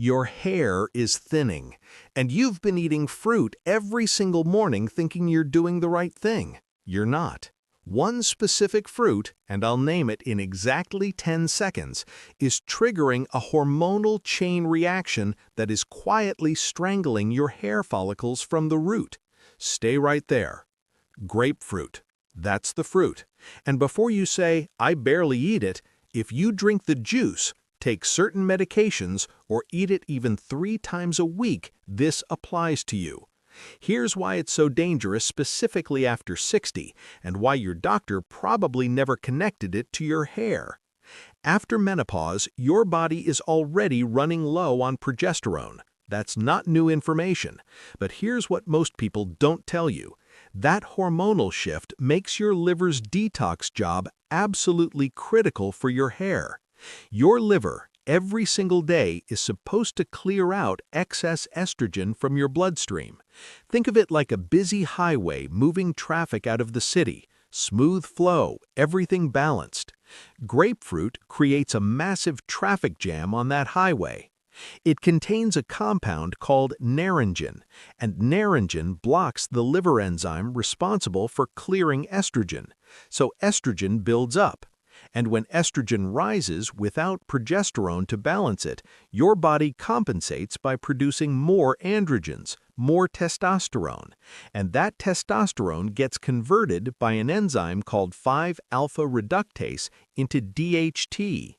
Your hair is thinning, and you've been eating fruit every single morning thinking you're doing the right thing. You're not. One specific fruit, and I'll name it in exactly 10 seconds, is triggering a hormonal chain reaction that is quietly strangling your hair follicles from the root. Stay right there. Grapefruit. That's the fruit. And before you say, "I barely eat it," if you drink the juice, take certain medications, or eat it even 3 times a week, this applies to you. Here's why it's so dangerous specifically after 60, and why your doctor probably never connected it to your hair. After menopause, your body is already running low on progesterone. That's not new information, but here's what most people don't tell you. That hormonal shift makes your liver's detox job absolutely critical for your hair. Your liver, every single day, is supposed to clear out excess estrogen from your bloodstream. Think of it like a busy highway moving traffic out of the city. Smooth flow, everything balanced. Grapefruit creates a massive traffic jam on that highway. It contains a compound called naringin, and naringin blocks the liver enzyme responsible for clearing estrogen, so estrogen builds up. And when estrogen rises without progesterone to balance it, your body compensates by producing more androgens, more testosterone. And that testosterone gets converted by an enzyme called 5-alpha reductase into DHT.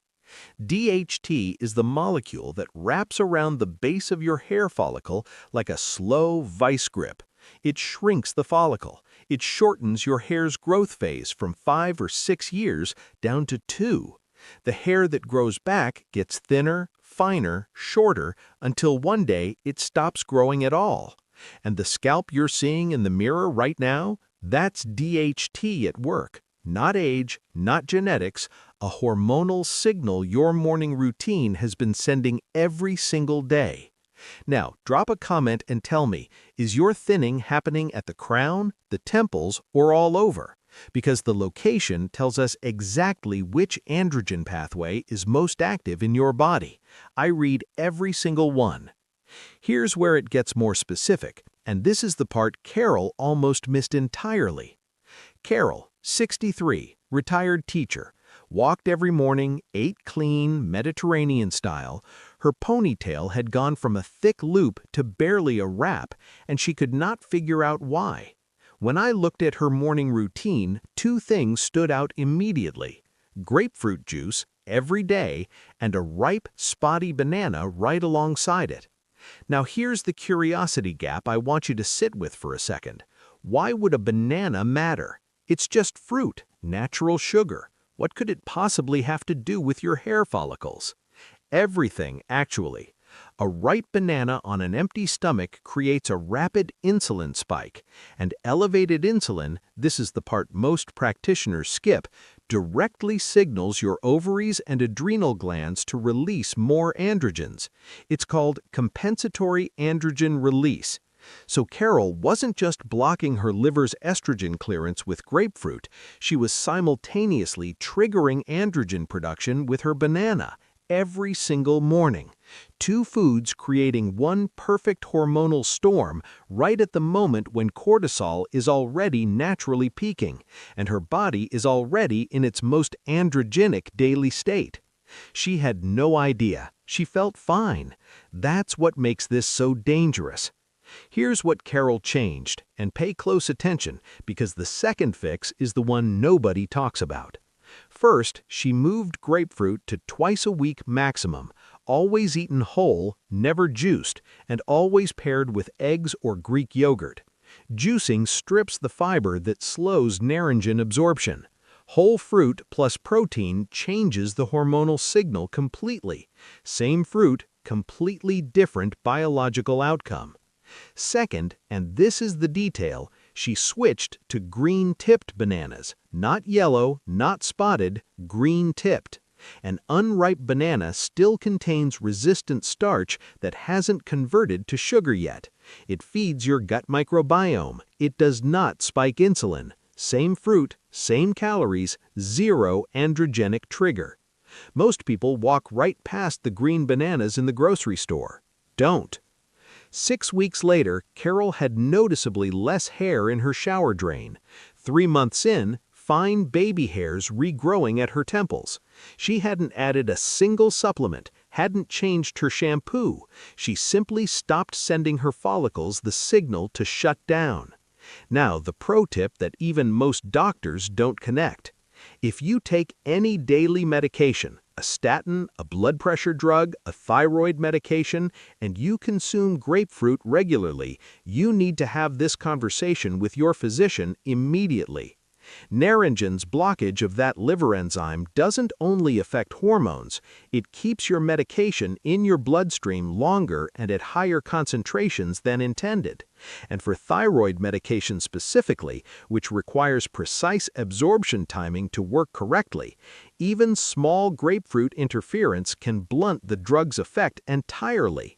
DHT is the molecule that wraps around the base of your hair follicle like a slow vice grip. It shrinks the follicle. It shortens your hair's growth phase from 5 or 6 years down to 2. The hair that grows back gets thinner, finer, shorter, until one day it stops growing at all. And the scalp you're seeing in the mirror right now, that's DHT at work. Not age, not genetics, a hormonal signal your morning routine has been sending every single day. Now, drop a comment and tell me, is your thinning happening at the crown, the temples, or all over? Because the location tells us exactly which androgen pathway is most active in your body. I read every single one. Here's where it gets more specific, and this is the part Carol almost missed entirely. Carol, 63, retired teacher, walked every morning, ate clean, Mediterranean style. Her ponytail had gone from a thick loop to barely a wrap, and she could not figure out why. When I looked at her morning routine, 2 things stood out immediately: grapefruit juice every day and a ripe, spotty banana right alongside it. Now here's the curiosity gap I want you to sit with for a second. Why would a banana matter? It's just fruit, natural sugar. What could it possibly have to do with your hair follicles? Everything, actually. A ripe banana on an empty stomach creates a rapid insulin spike, and elevated insulin, this is the part most practitioners skip, directly signals your ovaries and adrenal glands to release more androgens. It's called compensatory androgen release. So Carol wasn't just blocking her liver's estrogen clearance with grapefruit, she was simultaneously triggering androgen production with her banana every single morning. 2 foods creating one perfect hormonal storm right at the moment when cortisol is already naturally peaking, and her body is already in its most androgenic daily state. She had no idea. She felt fine. That's what makes this so dangerous. Here's what Carol changed, and pay close attention because the second fix is the one nobody talks about. First, she moved grapefruit to twice a week maximum, always eaten whole, never juiced, and always paired with eggs or Greek yogurt. Juicing strips the fiber that slows naringin absorption. Whole fruit plus protein changes the hormonal signal completely. Same fruit, completely different biological outcome. Second, and this is the detail, she switched to green-tipped bananas, not yellow, not spotted, green-tipped. An unripe banana still contains resistant starch that hasn't converted to sugar yet. It feeds your gut microbiome. It does not spike insulin. Same fruit, same calories, 0 androgenic trigger. Most people walk right past the green bananas in the grocery store. Don't. 6 weeks later, Carol had noticeably less hair in her shower drain. 3 months in, fine baby hairs regrowing at her temples. She hadn't added a single supplement, hadn't changed her shampoo. She simply stopped sending her follicles the signal to shut down. Now, the pro tip that even most doctors don't connect. If you take any daily medication, a statin, a blood pressure drug, a thyroid medication, and you consume grapefruit regularly, you need to have this conversation with your physician immediately. Naringen's blockage of that liver enzyme doesn't only affect hormones, it keeps your medication in your bloodstream longer and at higher concentrations than intended. And for thyroid medication specifically, which requires precise absorption timing to work correctly, even small grapefruit interference can blunt the drug's effect entirely.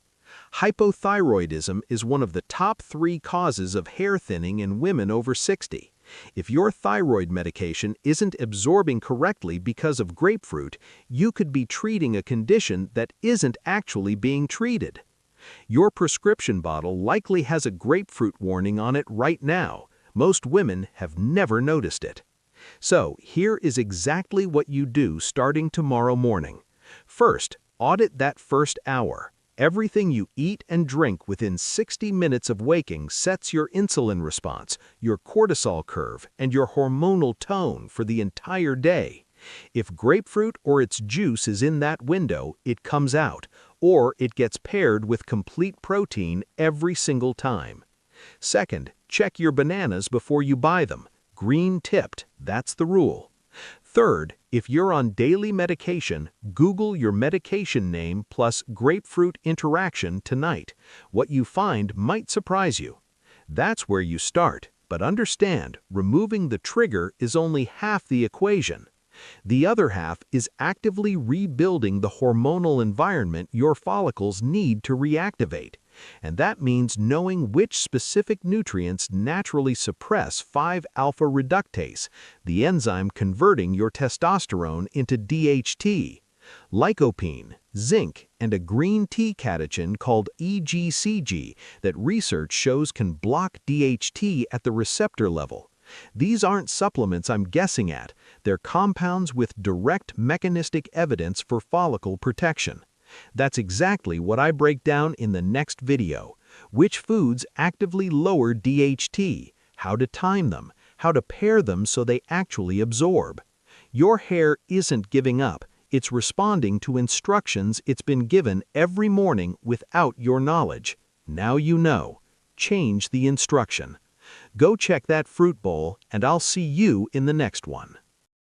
Hypothyroidism is one of the top 3 causes of hair thinning in women over 60. If your thyroid medication isn't absorbing correctly because of grapefruit, you could be treating a condition that isn't actually being treated. Your prescription bottle likely has a grapefruit warning on it right now. Most women have never noticed it. So, here is exactly what you do starting tomorrow morning. First, audit that first hour. Everything you eat and drink within 60 minutes of waking sets your insulin response, your cortisol curve, and your hormonal tone for the entire day. If grapefruit or its juice is in that window, it comes out, or it gets paired with complete protein every single time. Second, check your bananas before you buy them. Green tipped, that's the rule. Third, if you're on daily medication, Google your medication name plus grapefruit interaction tonight. What you find might surprise you. That's where you start, but understand, removing the trigger is only half the equation. The other half is actively rebuilding the hormonal environment your follicles need to reactivate. And that means knowing which specific nutrients naturally suppress 5-alpha reductase, the enzyme converting your testosterone into DHT, lycopene, zinc, and a green tea catechin called EGCG that research shows can block DHT at the receptor level. These aren't supplements I'm guessing at, they're compounds with direct mechanistic evidence for follicle protection. That's exactly what I break down in the next video. Which foods actively lower DHT, how to time them, how to pair them so they actually absorb. Your hair isn't giving up, it's responding to instructions it's been given every morning without your knowledge. Now you know. Change the instruction. Go check that fruit bowl, and I'll see you in the next one.